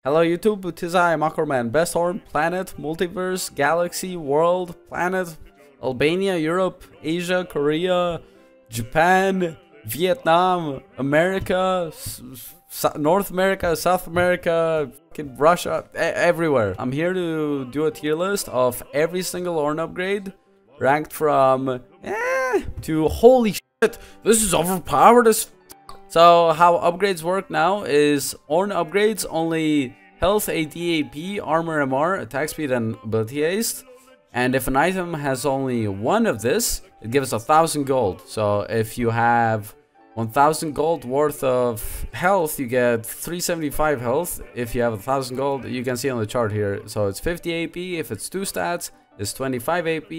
Hello YouTube, it is I, Makkro Man. Best Ornn, planet, multiverse, galaxy, world, planet, Albania, Europe, Asia, Korea, Japan, Vietnam, America, North America, South America, Russia, everywhere. I'm here to do a tier list of every single Ornn upgrade, ranked from to holy shit, this is overpowered as f. So how upgrades work now is Ornn upgrades only health, AD, AP, armor, MR, attack speed, and ability haste. And if an item has only one of this, it gives 1000 gold. So if you have 1000 gold worth of health, you get 375 health. If you have 1000 gold, you can see on the chart here. So it's 50 AP. If it's 2 stats, it's 25 AP.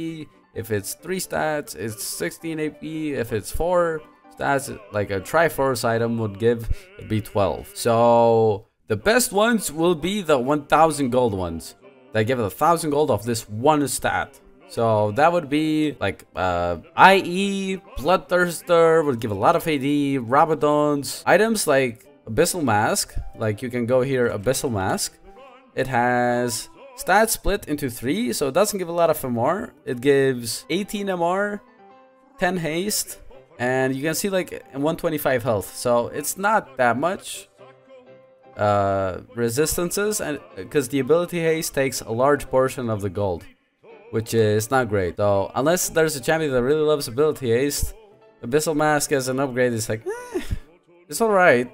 If it's 3 stats, it's 16 AP. If it's 4 stats, like a Triforce item would give, it'd be 12. So the best ones will be the 1000 gold ones. They give 1000 gold of this one stat. So that would be like IE, Bloodthirster would give a lot of AD, Rabadons. Items like Abyssal Mask, like you can go here, Abyssal Mask. It has stats split into 3, so it doesn't give a lot of MR. It gives 18 MR, 10 haste, and you can see like 125 health. So it's not that much resistances, and because the ability haste takes a large portion of the gold, which is not great. So unless there's a champion that really loves ability haste, Abyssal Mask as an upgrade is like, it's alright,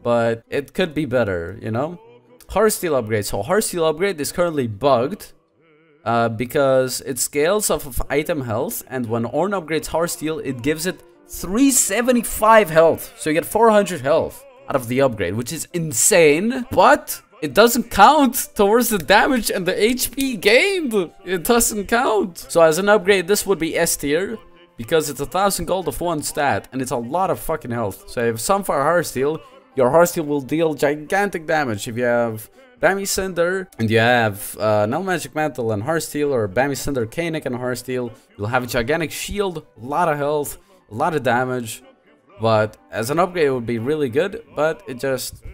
but it could be better, you know? Heartsteel upgrade. So Heartsteel upgrade is currently bugged because it scales off of item health, and when Ornn upgrades Heartsteel, it gives it 375 health. So you get 400 health out of the upgrade, which is insane, but it doesn't count towards the damage and the HP gained. It doesn't count. So as an upgrade, this would be S tier, because it's 1000 gold of one stat, and it's a lot of fucking health. So if Sunfire Heartsteel, your Heartsteel will deal gigantic damage. If you have Bammy Cinder, and you have Null Magic Mantle and Heartsteel, or Bammy Cinder, Kanik and Heartsteel, you'll have a gigantic shield, a lot of health, a lot of damage. But as an upgrade, it would be really good, but it just,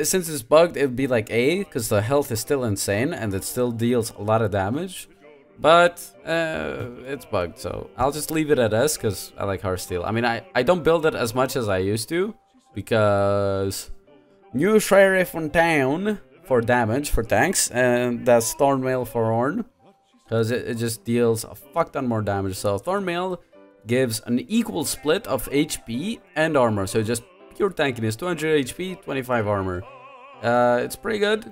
since it's bugged, it would be like A, because the health is still insane, and it still deals a lot of damage. But it's bugged, so I'll just leave it at S, because I like Heartsteel. I mean, I don't build it as much as I used to, because new Sheriff on town for damage, for tanks, and that's Thornmail for Ornn, because it just deals a fuck ton more damage. So Thornmail gives an equal split of HP and armor, so just pure tankiness, 200 HP, 25 armor. It's pretty good.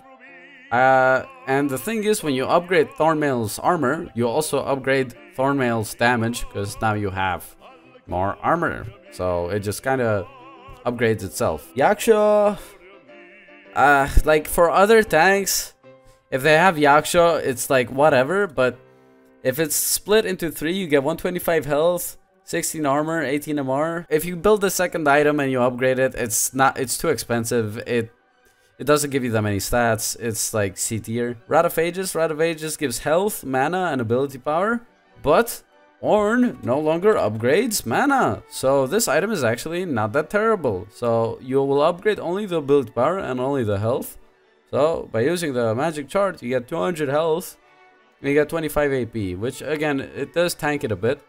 And the thing is, when you upgrade Thornmail's armor, you also upgrade Thornmail's damage, because now you have more armor. So it just kind of upgrades itself. Yaksha, like for other tanks, if they have Yaksha, it's like whatever, but if it's split into 3, you get 125 health, 16 armor, 18 MR. If you build the second item and you upgrade it, it's too expensive. It doesn't give you that many stats. It's like C tier. Rod of Ages gives health, mana, and ability power, but Ornn no longer upgrades mana. So this item is actually not that terrible. So you will upgrade only the ability power and only the health. So by using the magic chart, you get 200 health. You get 25 AP, which again, it does tank it a bit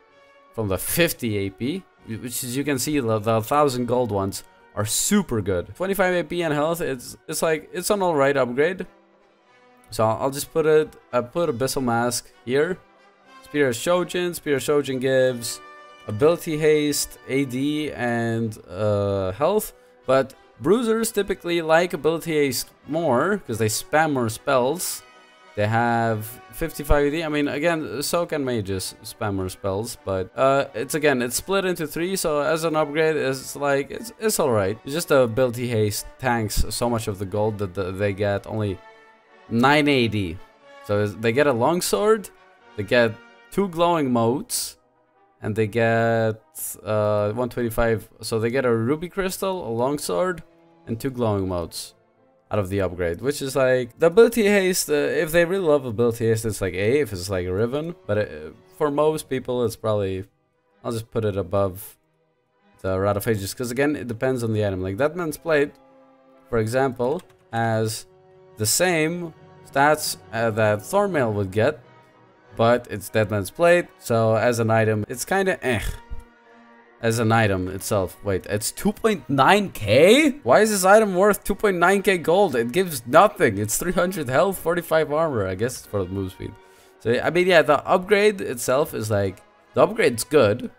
from the 50 AP, which as you can see, the 1000 gold ones are super good. 25 AP and health, it's an alright upgrade. So I'll just put Abyssal Mask here. Spear of Shojin gives ability haste, AD, and health, but bruisers typically like ability haste more because they spam more spells. They have 55 AD. I mean, again, so can mages spam more spells, but it's split into 3. So as an upgrade, it's like it's alright. It's just the ability haste tanks so much of the gold that they get only 9 AD. So they get a longsword, they get 2 glowing motes, and they get 125. So they get a ruby crystal, a longsword, and 2 glowing motes out of the upgrade, which is like the ability haste. If they really love ability haste, it's like A. If it's like a Riven, but for most people, it's probably, I'll just put it above the Rod of Ages, because again, it depends on the item. Like that man's plate, for example, has the same stats that Thornmail would get, but it's Deadman's Plate, so as an item, it's kinda eh. As an item itself. Wait, it's 2.9k? Why is this item worth 2.9k gold? It gives nothing. It's 300 health, 45 armor. I guess it's for the move speed. So, I mean, yeah, the upgrade itself is like... The upgrade's good,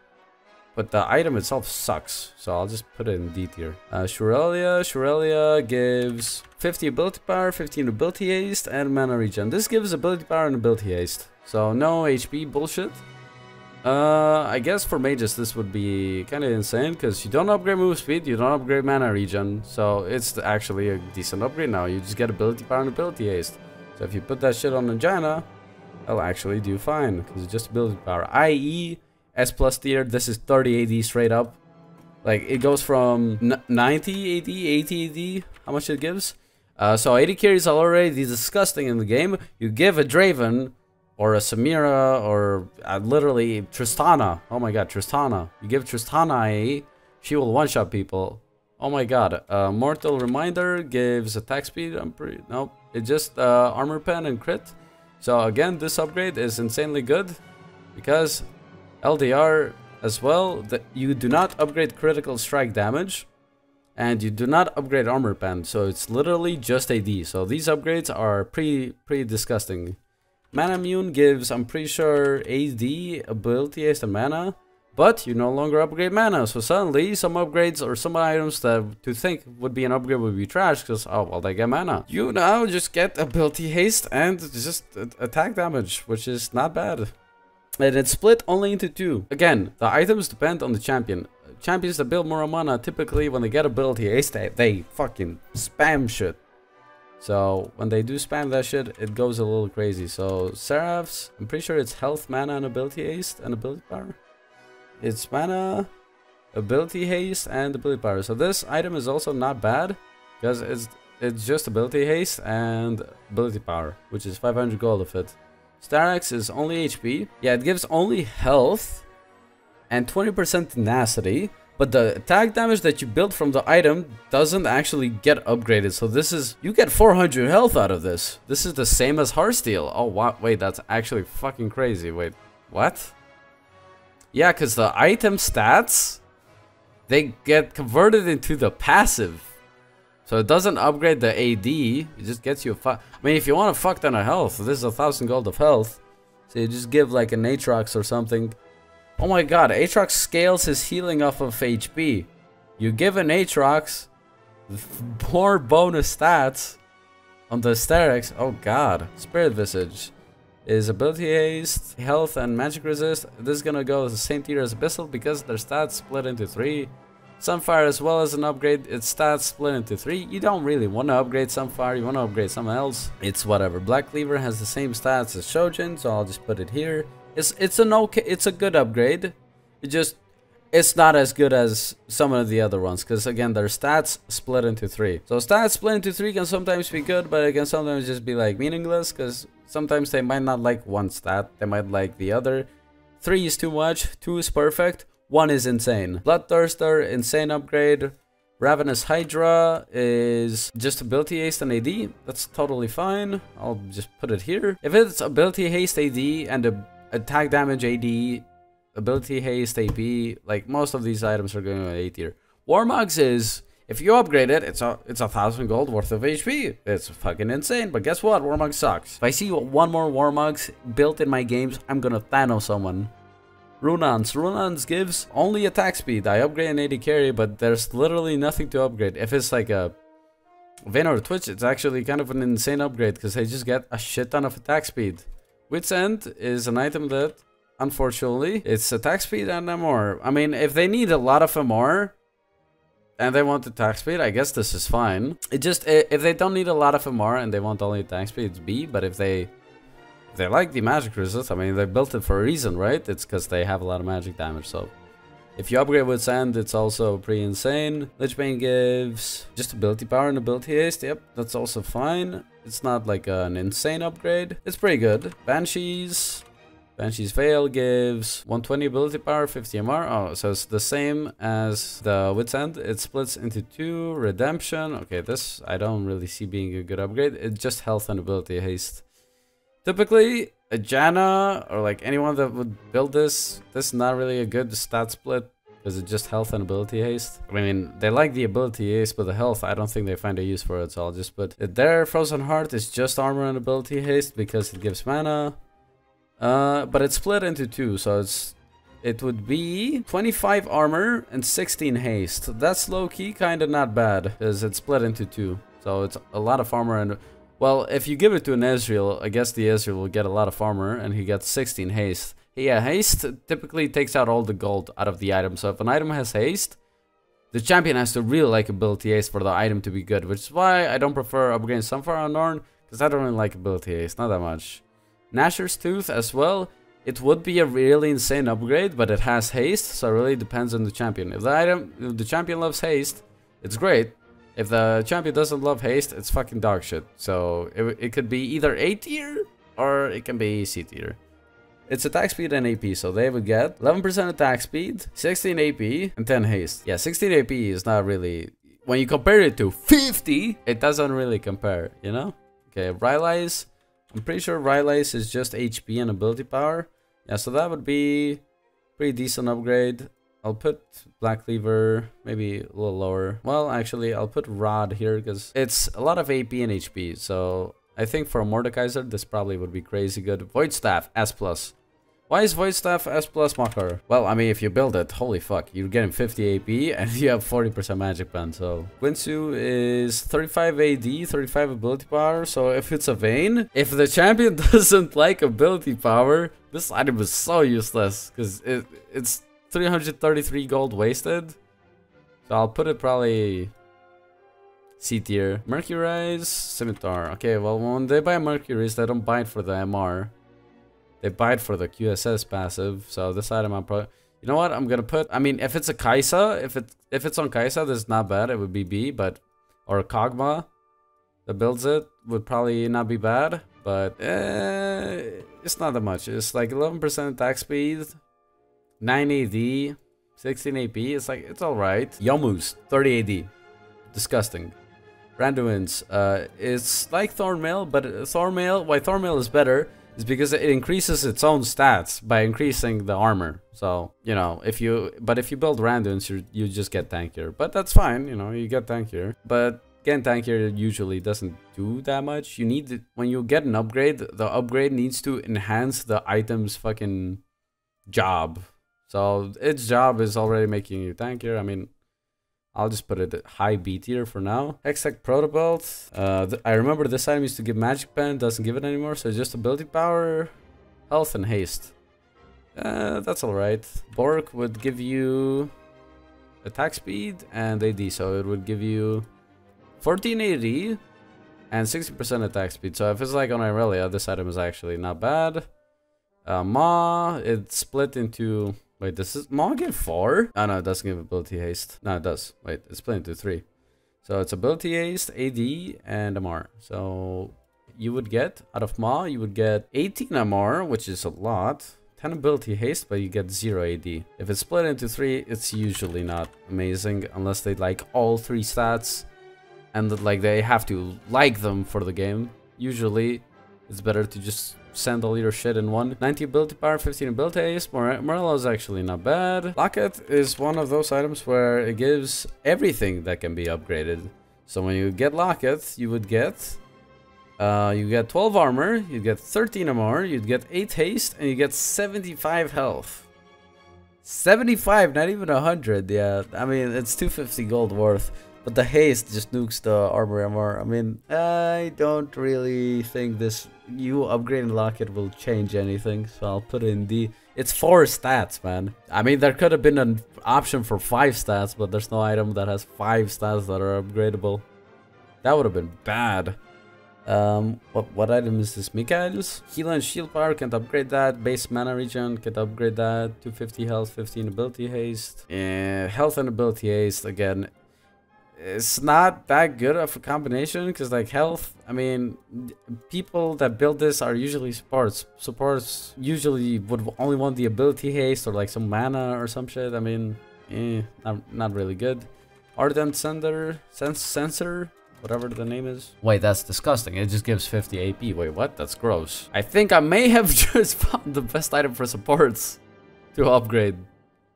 but the item itself sucks. So I'll just put it in D tier. Shurelia gives 50 ability power, 15 ability haste, and mana regen. This gives ability power and ability haste. So no HP bullshit. I guess for mages this would be kind of insane, because you don't upgrade move speed, you don't upgrade mana regen, so it's actually a decent upgrade now. You just get ability power and ability haste. So if you put that shit on Angina, I'll actually do fine, because it's just ability power. IE S plus tier, this is 30 AD straight up. Like, it goes from 90 AD, 80 AD, how much it gives. So 80 carries are already disgusting in the game. You give a Draven or a Samira, or literally Tristana. Oh my god, Tristana. You give Tristana IE, she will one-shot people. Oh my god. Mortal Reminder gives attack speed. Nope. It just armor pen and crit. So again, this upgrade is insanely good, because LDR as well, that you do not upgrade critical strike damage, and you do not upgrade armor pen. So it's literally just AD. So these upgrades are pretty disgusting. Mana Immune gives, I'm pretty sure, AD, ability haste, and mana, but you no longer upgrade mana. So suddenly, some upgrades or some items that to think would be an upgrade would be trash, because, oh, well, they get mana. You now just get ability haste and just attack damage, which is not bad. And it's split only into two. Again, the items depend on the champion. Champions that build more mana, typically when they get ability haste, they fucking spam shit. So when they do spam that shit, it goes a little crazy. So Seraph's, I'm pretty sure it's health, mana, and ability haste and ability power. It's mana, ability haste, and ability power. So this item is also not bad, because it's just ability haste and ability power, which is 500 gold of it. Starex is only HP. Yeah, it gives only health and 20% tenacity, but the attack damage that you build from the item doesn't actually get upgraded. So this is, you get 400 health out of this. This is the same as Heartsteel. Oh, wow, wait, that's actually fucking crazy. Wait, what? Yeah, because the item stats, they get converted into the passive. So it doesn't upgrade the AD, it just gets you a I mean, if you want a fuck ton of health, this is 1,000 gold of health. So you just give like an Aatrox or something. Oh my god, Aatrox scales his healing off of HP. You give an Aatrox more bonus stats on the Starex. Oh god. Spirit Visage is ability haste, health, and magic resist. This is gonna go the same tier as Abyssal, because their stats split into 3. Sunfire as well as an upgrade, its stats split into 3. You don't really want to upgrade Sunfire, you want to upgrade something else. It's whatever. Black Cleaver has the same stats as Shojin, so I'll just put it here. It's a good upgrade. It's not as good as some of the other ones, because again, their stats split into 3. So stats split into 3 can sometimes be good, but it can sometimes just be like meaningless, because sometimes they might not like one stat, they might like the other. 3 is too much, 2 is perfect, 1 is insane. Bloodthirster, insane upgrade. Ravenous Hydra is just ability haste and AD. That's totally fine. I'll just put it here. If it's ability haste AD and attack damage AD, ability haste AP, like most of these items are going to A tier. Warmugs is, if you upgrade it, it's 1,000 gold worth of HP. It's fucking insane, but guess what? Warmug sucks. If I see one more Warmugs built in my games, I'm gonna Thanos someone. Runans gives only attack speed. I upgrade an AD carry, but there's literally nothing to upgrade. If it's like a Vayne or Twitch, it's actually kind of an insane upgrade, because they just get a shit ton of attack speed. Wit's End is an item that, unfortunately, it's attack speed and MR. I mean, if they need a lot of MR and they want attack speed, I guess this is fine. If they don't need a lot of MR and they want only attack speed, it's B. But if they like the magic resist, I mean, they built it for a reason, right? It's because they have a lot of magic damage. So if you upgrade with Sand, it's also pretty insane. Lichbane gives just ability power and ability haste. Yep, that's also fine. It's not like an insane upgrade. It's pretty good. Banshees Banshee's Veil gives 120 ability power, 50 MR. Oh, so it's the same as the Wit's End. It splits into 2. Redemption. Okay, this I don't really see being a good upgrade. It's just health and ability haste. Typically, a Janna or like anyone that would build this is not really a good stat split because it's just health and ability haste. I mean, they like the ability haste, but the health, I don't think they find a use for it, so I'll just put it there. Frozen Heart is just armor and ability haste because it gives mana. But it's split into 2, so it would be 25 armor and 16 haste. That's low-key kind of not bad, because it's split into 2. So it's a lot of armor and... Well, if you give it to an Ezreal, I guess the Ezreal will get a lot of armor, and he gets 16 haste. Yeah, haste typically takes out all the gold out of the item. So if an item has haste, the champion has to really like ability haste for the item to be good, which is why I don't prefer upgrading Sunfire on Ornn, because I don't really like ability haste, not that much. Nashor's Tooth as well, it would be a really insane upgrade, but it has haste, so it really depends on the champion. If the champion loves haste, it's great. If the champion doesn't love haste, it's fucking dog shit. So it could be either A tier or it can be C tier. It's attack speed and AP, so they would get 11% attack speed, 16 AP, and 10 haste. Yeah, 16 AP is not really... When you compare it to 50, it doesn't really compare, you know? Okay, Rylai's. I'm pretty sure Rylai's is just HP and ability power. Yeah, so that would be pretty decent upgrade. I'll put Black Cleaver maybe a little lower. Well, actually, I'll put Rod here because it's a lot of AP and HP. So I think for a Mordekaiser, this probably would be crazy good. Void Staff, S+. Why is Void Staff S+ Makkro? Well, I mean, if you build it, holy fuck, you're getting 50 AP and you have 40% magic pen, so... Guinsoo is 35 AD, 35 ability power, so if it's a Vayne, if the champion doesn't like ability power, this item is so useless, because it's 333 gold wasted. So I'll put it probably C tier. Mercurize, Scimitar. Okay, well, when they buy Mercurize, they don't buy it for the MR. They buy it for the QSS passive, so this item I'm probably... You know what? I'm gonna put... I mean, if it's a Kai'Sa, if it's on Kai'Sa, this is not bad. It would be B, but... Or Kog'Maw that builds it would probably not be bad, but... it's not that much. It's like 11% attack speed, 9 AD, 16 AP. It's like, it's alright. Yomu's, 30 AD. Disgusting. Randuin's, it's like Thornmail, but Thornmail... Why Thornmail is better... is because it increases its own stats by increasing the armor. So, you know, if you build Randuins, you just get tankier. But that's fine, you know, you get tankier. But getting tankier usually doesn't do that much. You need when you get an upgrade, the upgrade needs to enhance the item's fucking job. So its job is already making you tankier. I mean, I'll just put it at high B tier for now. Hextech Protobelt. I remember this item used to give Magic Pen. Doesn't give it anymore. So it's just ability power, health, and haste. That's alright. Bork would give you attack speed and AD. So it would give you 14 AD and 60% attack speed. So if it's like on Irelia, this item is actually not bad. Ma, it's split into... Wait, does this Maw give 4? Oh no, it doesn't give ability haste. No, it does. Wait, it's split into 3. So it's ability haste, AD, and MR. So you would get, out of Maw, you would get 18 MR, which is a lot. 10 ability haste, but you get 0 AD. If it's split into 3, it's usually not amazing, unless they like all 3 stats. And that, like, they have to like them for the game. Usually, it's better to just... send all your shit in one. 90 ability power, 15 ability haste. Morello is actually not bad. Locket is one of those items where it gives everything that can be upgraded. So when you get Locket, you would get... you get 12 armor, you get 13 MR, you'd get 8 haste, and you get 75 health. 75, not even 100, yeah. I mean, it's 250 gold worth. But the haste just nukes the armor MR. I mean, I don't really think this new upgrading Locket will change anything. So I'll put it in D. It's 4 stats, man. I mean, there could have been an option for 5 stats, but there's no item that has 5 stats that are upgradable. That would have been bad. What item is this? Mikael's? Heal and shield power can't upgrade that. Base mana regen can't upgrade that. 250 health, 15 ability haste. Health and ability haste, again... it's not that good of a combination because like health, I mean, people that build this are usually supports. Supports usually would only want the ability haste or like some mana or some shit. I mean, not really good. Ardent sensor, whatever the name is. Wait, that's disgusting. It just gives 50 AP. Wait, what? That's gross. I think I may have just found the best item for supports to upgrade.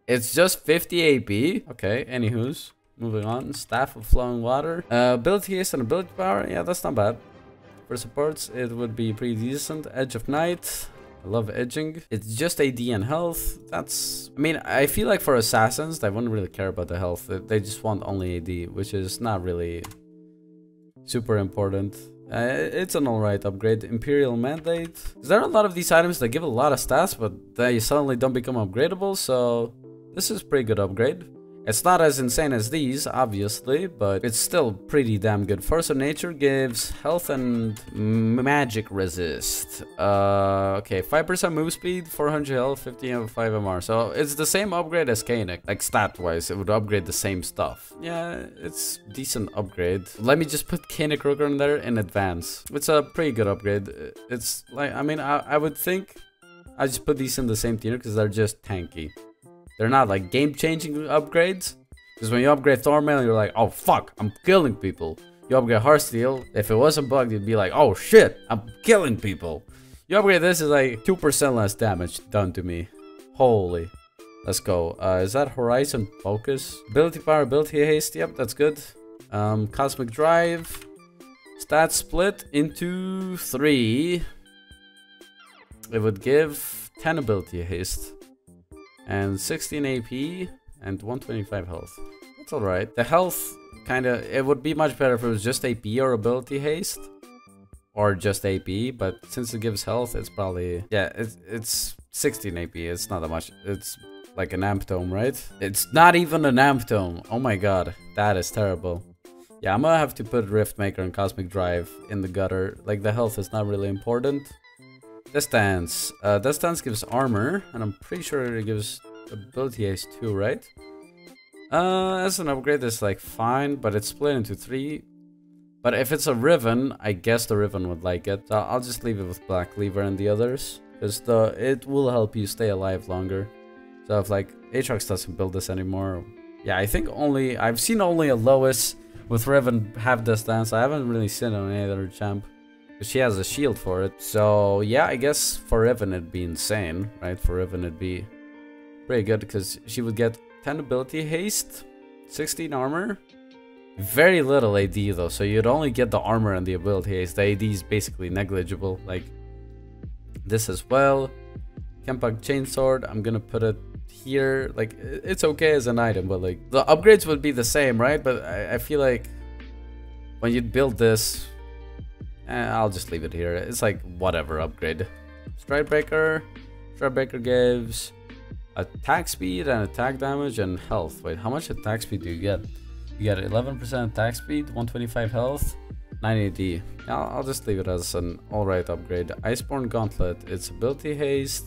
It's just 50 AP. Okay, anywho's. Moving on. Staff of Flowing Water. Ability haste and ability power. Yeah, that's not bad. For supports, it would be pretty decent. Edge of Night. I love edging. It's just AD and health. That's... I mean, I feel like for assassins, they wouldn't really care about the health. They just want only AD, which is not really super important. It's an alright upgrade. Imperial Mandate. There are a lot of these items that give a lot of stats, but they suddenly don't become upgradable, so this is a pretty good upgrade. It's not as insane as these, obviously, but it's still pretty damn good. Force of Nature gives health and magic resist. Okay, 5% move speed, 400 health, 15 5 MR. So it's the same upgrade as Kanek. Like stat-wise, it would upgrade the same stuff. Yeah, it's decent upgrade. Let me just put Kanek Rooker in there in advance. It's a pretty good upgrade. It's like, I mean, I would think I just put these in the same tier because they're just tanky. They're not like game-changing upgrades. Because when you upgrade Thornmail, you're like, oh fuck, I'm killing people. You upgrade Heartsteel, if it wasn't bugged, you'd be like, oh shit, I'm killing people. You upgrade this, is like 2% less damage done to me. Holy. Let's go. Is that Horizon Focus? Ability Power, Ability Haste, yep, that's good. Cosmic Drive. Stat split into 3. It would give 10 Ability Haste. And 16 AP and 125 health. That's alright. The health kinda, it would be much better if it was just AP or ability haste. Or just AP, but since it gives health, it's probably, yeah, it's 16 AP. It's not that much. It's like an amp tome, right? It's not even an amp tome. Oh my god, that is terrible. Yeah, I'm gonna have to put Riftmaker and Cosmic Drive in the gutter. Like, the health is not really important. Death Stance. Death Stance gives armor, and I'm pretty sure it gives ability haste too, right? As an upgrade, it's like fine, but it's split into 3. But if it's a Riven, I guess the Riven would like it. So I'll just leave it with LxVer and the others, because it will help you stay alive longer. So if like Aatrox doesn't build this anymore, yeah, I think I've seen only a Lois with Riven have Death Stance. I haven't really seen it on any other champ. She has a shield for it. So yeah, I guess for Riven it'd be insane, right? For Riven it'd be pretty good because she would get 10 ability haste, 16 armor, very little AD though, so you'd only get the armor and the ability haste. The AD is basically negligible. Like this as well. Kempak Chainsword, I'm gonna put it here. Like it's okay as an item, but like the upgrades would be the same, right? But I feel like when you'd build this, I'll just leave it here. It's like whatever upgrade. Stridebreaker. Stridebreaker gives attack speed and attack damage and health. Wait, how much attack speed do you get? You get 11% attack speed, 125 health, 90 AD. I'll just leave it as an alright upgrade. Iceborne Gauntlet. It's ability haste,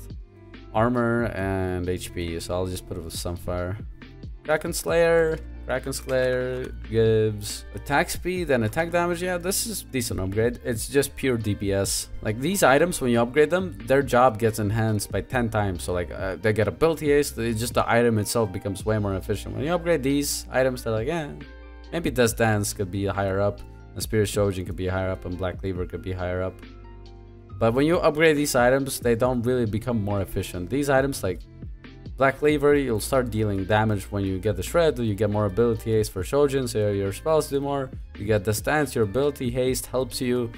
armor, and HP. So I'll just put it with Sunfire. Kraken Slayer. Kraken Slayer gives attack speed and attack damage. Yeah, this is a decent upgrade. It's just pure DPS. Like these items, when you upgrade them, their job gets enhanced by 10 times. So like they get ability haste. It's just the item itself becomes way more efficient. When you upgrade these items, they're like, yeah, maybe Death Dance could be higher up, and Spirit Shojin could be higher up, and LxVer could be higher up. But when you upgrade these items, they don't really become more efficient. These items like LxVer, you'll start dealing damage when you get the Shred, you get more ability haste for Shojin, so your spells do more. You get the stance, your ability haste helps you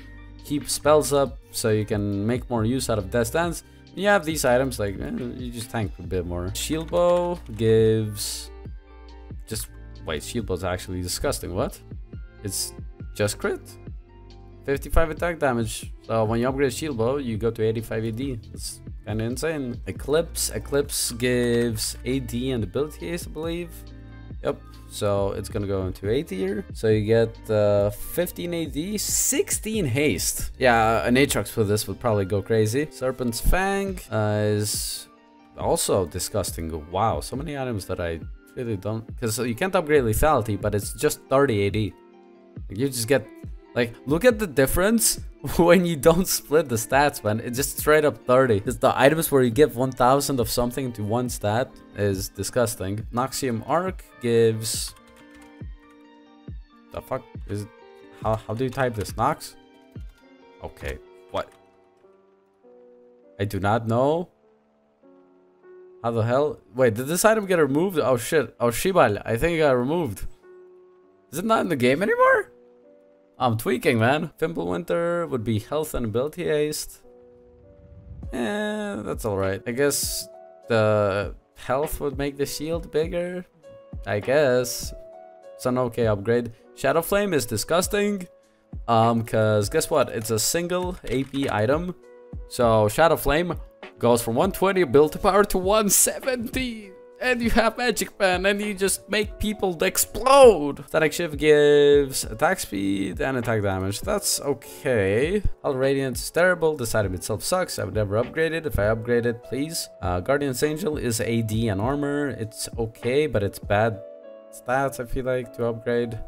keep spells up, so you can make more use out of Death Stance. You have these items, like, you just tank a bit more. Shield Bow gives... Wait, Shield Bow is actually disgusting, what? It's just crit. 55 attack damage. So when you upgrade Shield Bow, you go to 85 AD. It's kinda insane. Eclipse gives AD and ability haste, I believe. Yep. So it's gonna go into A tier. So you get 15 AD, 16 haste. Yeah, an Aatrox with this would probably go crazy. Serpent's Fang is also disgusting. Wow, so many items that I Really don't, because you can't upgrade lethality, but it's just 30 AD. Like, you just get, like, look at the difference when you don't split the stats, man. It's just straight up 30. Because the items where you give 1000 of something to one stat is disgusting. Noxium Arc gives, the fuck is it? How do you type this? Nox? Okay, what? I do not know. How the hell? Wait, did this item get removed? Oh shit. Oh, Shibal. I think it got removed. Is it not in the game anymore? I'm tweaking, man. Fimbulwinter would be health and ability haste. That's alright. I guess the health would make the shield bigger. I guess. It's an okay upgrade. Shadow Flame is disgusting. Cause guess what? It's a single AP item. So Shadow Flame goes from 120 ability power to 170. And you have Magic Pen and you just make people explode. Static Shift gives attack speed and attack damage. That's okay. All Radiance is terrible. This item itself sucks. I would never upgrade it. If I upgrade it, please. Guardian's Angel is AD and armor. It's okay, but it's bad stats, I feel like, to upgrade.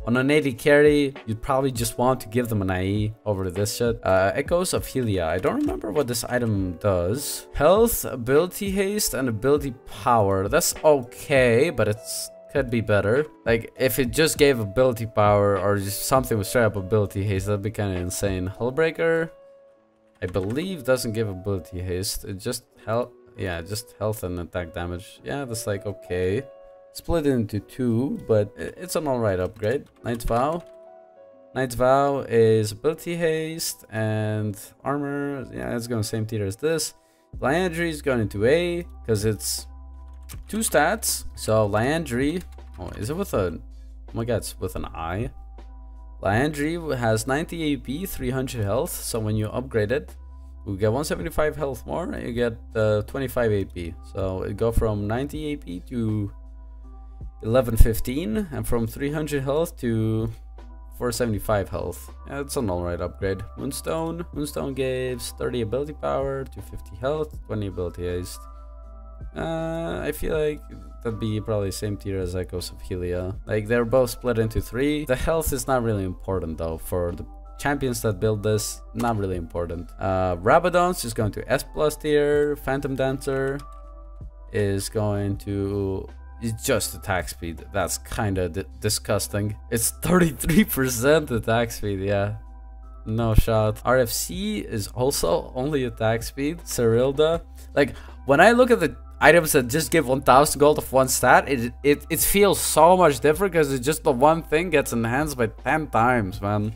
On an AD carry, you'd probably just want to give them an IE over this shit. Echoes of Helia. I don't remember what this item does. Health, ability haste, and ability power. That's okay, but it's could be better. Like, if it just gave ability power or just something with straight up ability haste, that'd be kind of insane. Hullbreaker, I believe, doesn't give ability haste. It just health. Yeah, just health and attack damage. Yeah, that's like okay. Split it into two, but it's an alright upgrade. Knight's Vow. Knight's Vow is ability haste and armor. Yeah, it's going the same tier as this. Liandry is going into A because it's two stats. So Liandry, oh, is it with a? Oh my god, it's with an I. Liandry has 90 AP, 300 health. So when you upgrade it, you get 175 health more, and you get 25 AP. So it go from 90 AP to 1115, and from 300 health to 475 health. Yeah, it's an alright upgrade. Moonstone. Moonstone gives 30 ability power, 250 health, 20 ability haste. I feel like that'd be probably the same tier as Echoes of Helia. Like, they're both split into three. The health is not really important though. For the champions that build this, not really important. Rabadon's is going to S+ tier. Phantom Dancer is going to... It's just attack speed. That's kind of disgusting. It's 33% attack speed, yeah. No shot. RFC is also only attack speed. Cyrilda. Like, when I look at the items that just give 1000 gold of one stat, it feels so much different because it's just the one thing gets enhanced by 10 times, man.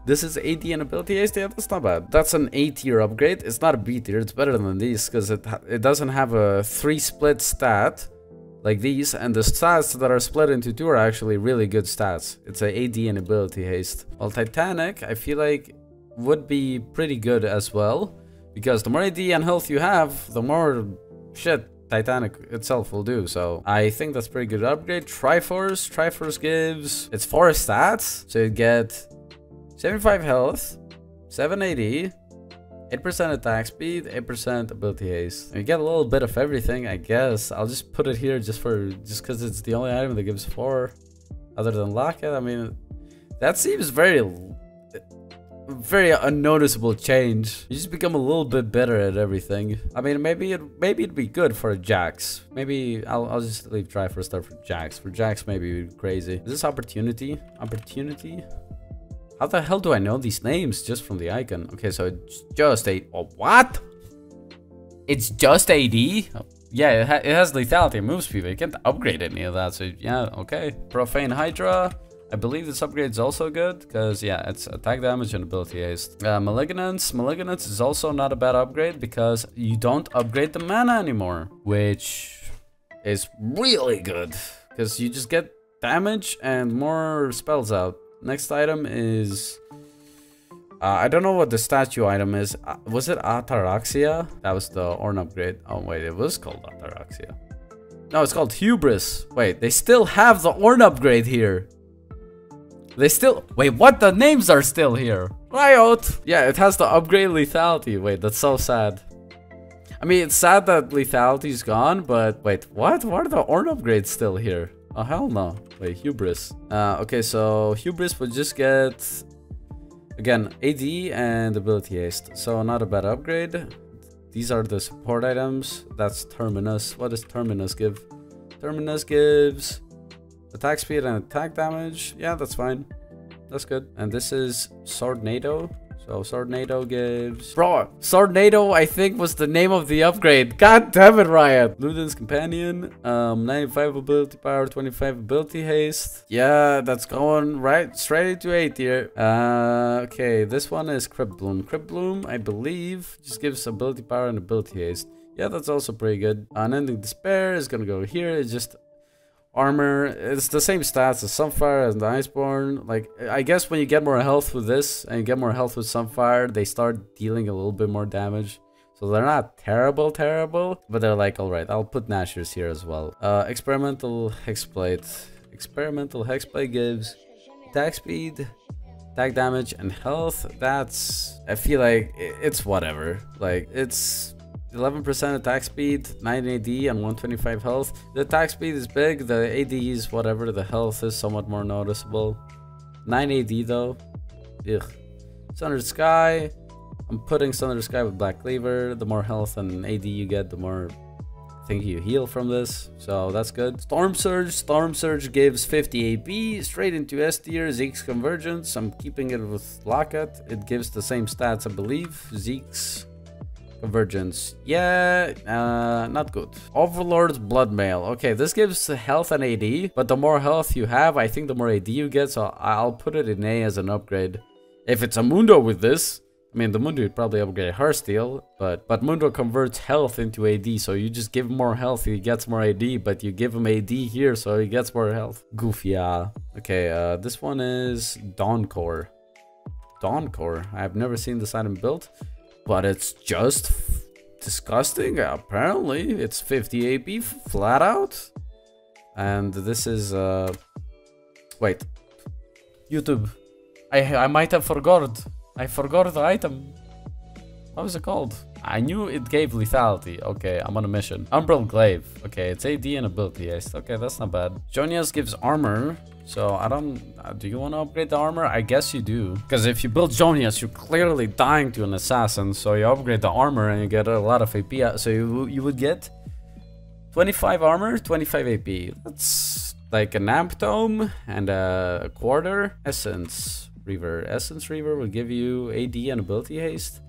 This is AD and ability haste. Yeah, that's not bad. That's an A tier upgrade. It's not a B tier. It's better than these because it doesn't have a 3 split stat like these, and the stats that are split into two are actually really good stats. It's a AD and ability haste. While Titanic, I feel like, would be pretty good as well, because the more AD and health you have, the more shit Titanic itself will do. So I think that's pretty good upgrade. Triforce. Triforce gives... It's 4 stats, so you get 75 health, 7 AD, 8% attack speed, 8% ability haste. You get a little bit of everything, I guess. I'll just put it here just because it's the only item that gives 4, other than Locket. I mean, that seems very unnoticeable change. You just become a little bit better at everything. I mean, maybe it'd be good for Jax. Maybe I'll just leave Triforce start for Jax. For Jax, maybe crazy. Is this Opportunity? Opportunity? How the hell do I know these names just from the icon? Okay, so it's just a... Oh, what? It's just AD? Oh, yeah, it has lethality and moves people. You can't upgrade any of that, so yeah, okay. Profane Hydra. I believe this upgrade is also good, because yeah, it's attack damage and ability haste. Malignance. Malignance is also not a bad upgrade, because you don't upgrade the mana anymore, which is really good, because you just get damage and more spells out. Next item is... I don't know what the statue item is. Was it Ataraxia? That was the Ornn upgrade. Oh wait, it was called Ataraxia. No, it's called Hubris. Wait, they still have the Ornn upgrade here. They still... Wait, what? The names are still here. Riot! Yeah, it has the upgrade lethality. Wait, that's so sad. I mean, it's sad that lethality's gone, but wait, what? Why are the Ornn upgrades still here? Oh, hell no. Wait, Hubris. Okay, so Hubris would just get, again, AD and ability haste. So not a bad upgrade. These are the support items. That's Terminus. What does Terminus give? Terminus gives attack speed and attack damage. Yeah, that's fine. That's good. And this is Swordnado. So Swordnado gives... Bro, Swordnado I think was the name of the upgrade. God damn it, Riot. Luden's Companion. 95 ability power, 25 ability haste. Yeah, that's going right straight into A tier. Okay, this one is Crypt Bloom. Crypt Bloom, I believe, just gives ability power and ability haste. Yeah, that's also pretty good. Unending Despair is gonna go here. It's just... armor, it's the same stats as Sunfire and the Iceborne. Like, I guess when you get more health with this and you get more health with Sunfire, they start dealing a little bit more damage. So they're not terrible, but they're like, alright, I'll put Nashers here as well. Experimental Hexplate. Experimental Hexplate gives attack speed, attack damage, and health. That's, I feel like it's whatever. Like, it's 11% attack speed, 9 AD, and 125 health. The attack speed is big, the AD is whatever, the health is somewhat more noticeable. 9 AD though. Ugh. Sundered Sky. I'm putting Sundered Sky with Black Cleaver. The more health and AD you get, the more I think you heal from this. So that's good. Storm Surge. Storm Surge gives 50 AP straight into S tier. Zeke's Convergence. I'm keeping it with Locket. It gives the same stats, I believe. Zeke's Convergence, yeah, not good. Overlord's Bloodmail. Okay, this gives health and AD, but the more health you have, I think the more AD you get, so I'll put it in A as an upgrade. If it's a Mundo with this, I mean, the Mundo would probably upgrade Heartsteel, but Mundo converts health into AD, so you just give him more health, he gets more AD, but you give him AD here, so he gets more health. Goofy, yeah. Okay, this one is Dawncore. Dawncore, I've never seen this item built. But it's just disgusting. Apparently, it's 50 AP flat out. And this is wait, YouTube. I might have forgot. I forgot the item. What was it called? I knew it gave lethality. Okay, I'm on a mission. Umbral Glaive. Okay, it's AD and ability haste. Okay, that's not bad. Jonias gives armor. So I don't... do you want to upgrade the armor? I guess you do. Because if you build Jonias, you're clearly dying to an assassin. So you upgrade the armor and you get a lot of AP. So you would get 25 armor, 25 AP. That's like an amp tome and a quarter. Essence Reaver. Essence Reaver will give you AD and ability haste.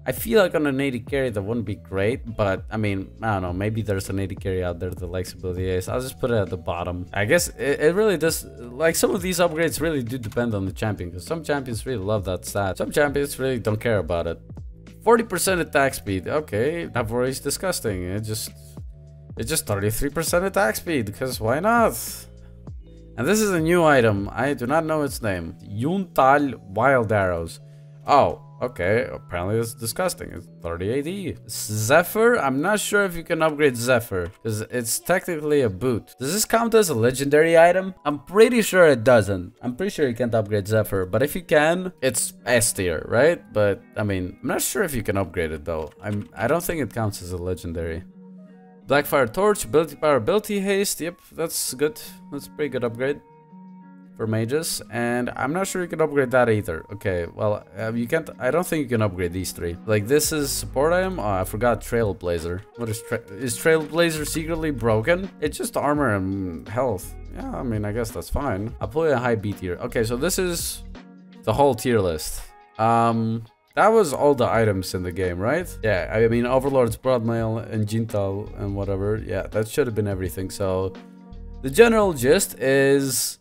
I feel like on an 80 carry that wouldn't be great, but I mean, I don't know, maybe there's an 80 carry out there that likes ability haste. I'll just put it at the bottom. I guess it really does, like some of these upgrades really do depend on the champion, because some champions really love that stat. Some champions really don't care about it. 40% attack speed, okay, Navori is disgusting. It's just 33% attack speed, because why not? And this is a new item, I do not know its name. Yuntal Wild Arrows. Oh. Okay, apparently it's disgusting. It's 30 AD. Zephyr? I'm not sure if you can upgrade Zephyr, because it's technically a boot. Does this count as a legendary item? I'm pretty sure it doesn't. I'm pretty sure you can't upgrade Zephyr, but if you can, it's S tier, right? But, I mean, I'm not sure if you can upgrade it, though. I don't think it counts as a legendary. Blackfire Torch, ability power, ability haste. Yep, that's good. That's a pretty good upgrade for mages, and I'm not sure you can upgrade that either. Okay, well, you can't. I don't think you can upgrade these three. Like, this is support item. Oh, I forgot Trailblazer. What is Trailblazer secretly broken? It's just armor and health. Yeah, I mean, I guess that's fine. I'll put it a high B tier. Okay, so this is the whole tier list. That was all the items in the game, right? Yeah, I mean, Overlord's Broadmail and Jintal and whatever. Yeah, that should have been everything. So the general gist is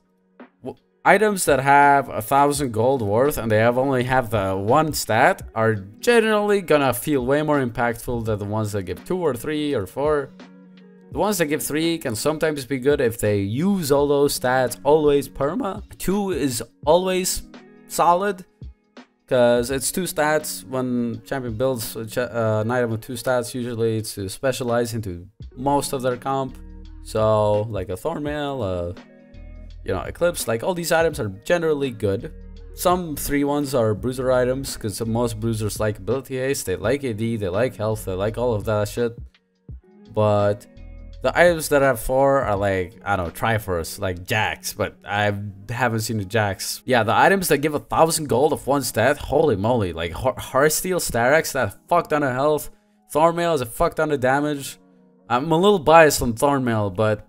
items that have 1,000 gold worth and they only have the one stat are generally gonna feel way more impactful than the ones that give 2 or 3 or 4. The ones that give 3 can sometimes be good if they use all those stats always perma. 2 is always solid because it's 2 stats. When champion builds an item with 2 stats, usually it's to specialize into most of their comp. So like a Thornmail, you know, Eclipse, like all these items are generally good. Some 3 ones are bruiser items, because most bruisers like ability haste, they like AD, they like health, they like all of that shit. But the items that have 4 are like, I don't know, Triforce, like Jax, but I haven't seen the Jax. Yeah, the items that give 1,000 gold of 1 stat, holy moly, like Heartsteel, Starex, that fuck ton of health. Thornmail is a fuck ton of damage. I'm a little biased on Thornmail, but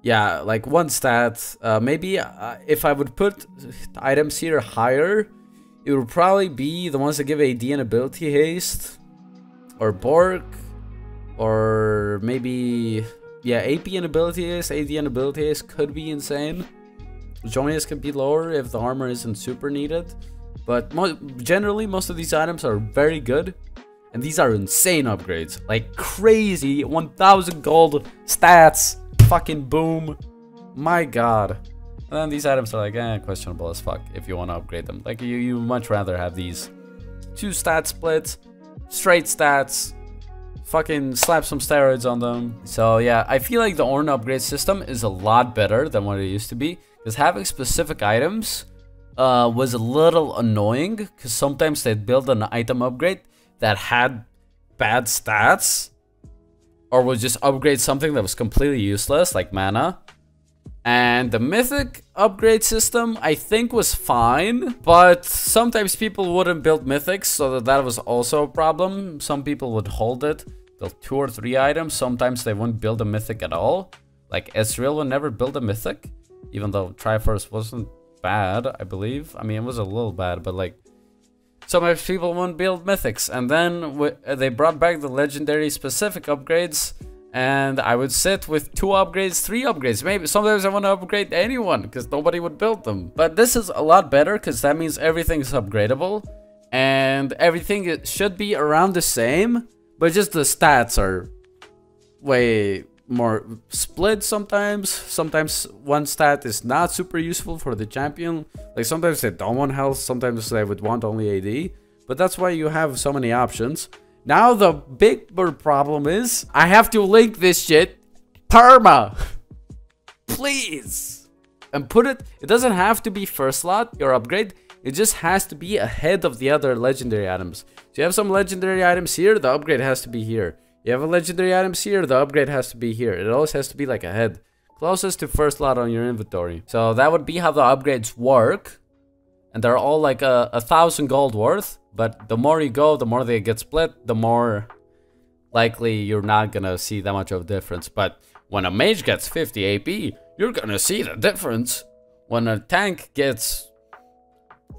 yeah, like 1 stat. Maybe if I would put items here higher, it would probably be the ones that give AD and ability haste, or Bork, or maybe, yeah, AP and ability haste, AD and ability haste could be insane. Jonas could be lower if the armor isn't super needed, but generally most of these items are very good. And these are insane upgrades, like crazy 1,000 gold stats, fucking boom, my god. And then these items are like, questionable as fuck if you want to upgrade them. Like you much rather have these 2 stat splits, straight stats, fucking slap some steroids on them. So yeah, I feel like the Ornn upgrade system is a lot better than what it used to be, because having specific items was a little annoying, because sometimes they'd build an item upgrade that had bad stats, or would just upgrade something that was completely useless, like mana. And the mythic upgrade system, I think, was fine, but sometimes people wouldn't build mythics, so that was also a problem. Some people would hold it, build 2 or 3 items. Sometimes they wouldn't build a mythic at all. Like Ezreal would never build a mythic, even though Triforce wasn't bad, I believe. I mean, it was a little bad, but like, sometimes people won't build mythics. And then they brought back the legendary specific upgrades, and I would sit with 2 upgrades, 3 upgrades. Maybe sometimes I want to upgrade anyone because nobody would build them. But this is a lot better, because that means everything is upgradable and everything should be around the same, but just the stats are way more split sometimes. Sometimes 1 stat is not super useful for the champion. Like sometimes they don't want health, sometimes they would want only AD. But that's why you have so many options. Now the bigger problem is I have to link this shit perma. Please. And put it doesn't have to be first slot, your upgrade. It just has to be ahead of the other legendary items. So you have some legendary items here, the upgrade has to be here. You have a legendary items here, the upgrade has to be here. It always has to be like ahead, closest to first slot on your inventory. So that would be how the upgrades work. And they're all like 1,000 gold worth. But the more you go, the more they get split, the more likely you're not gonna see that much of a difference. But when a mage gets 50 AP, you're gonna see the difference. When a tank gets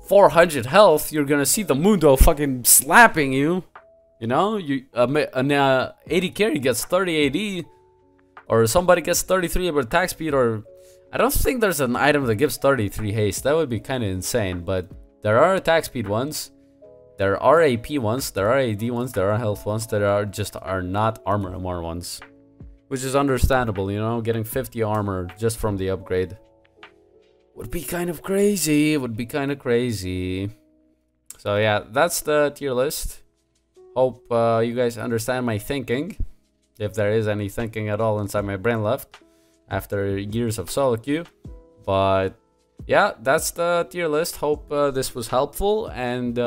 400 health, you're gonna see the Mundo fucking slapping you. You know, an 80 carry gets 30 AD, or somebody gets 33 attack speed, or I don't think there's an item that gives 33 haste. That would be kind of insane, but there are attack speed ones, there are AP ones, there are AD ones, there are health ones, there are not armor and more ones, which is understandable. You know, getting 50 armor just from the upgrade would be kind of crazy. It would be kind of crazy. So yeah, that's the tier list. Hope you guys understand my thinking, if there is any thinking at all inside my brain left after years of solo queue. But yeah, that's the tier list. Hope this was helpful, and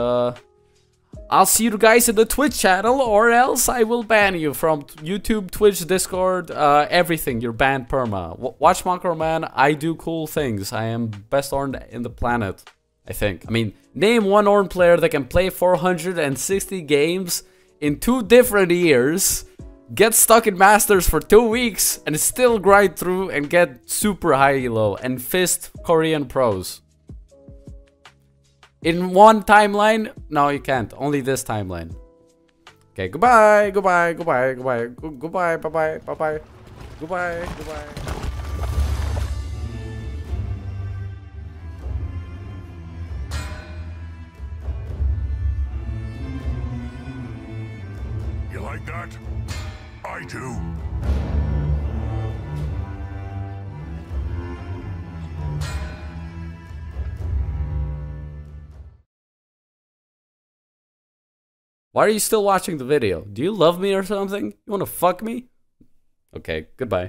I'll see you guys in the Twitch channel, or else I will ban you from YouTube, Twitch, Discord, everything. You're banned perma. Watch Makkro, man. I do cool things. I am best Ornn in the planet, I think. I mean, name one Ornn player that can play 460 games in 2 different years, get stuck in Masters for 2 weeks, and still grind through and get super high elo and fist Korean pros. In one timeline? No, you can't. Only this timeline. Okay, goodbye, goodbye, goodbye, goodbye, goodbye, bye-bye, bye-bye, goodbye, goodbye. You like that? I do. Why are you still watching the video? Do you love me or something? You wanna fuck me? Okay, goodbye.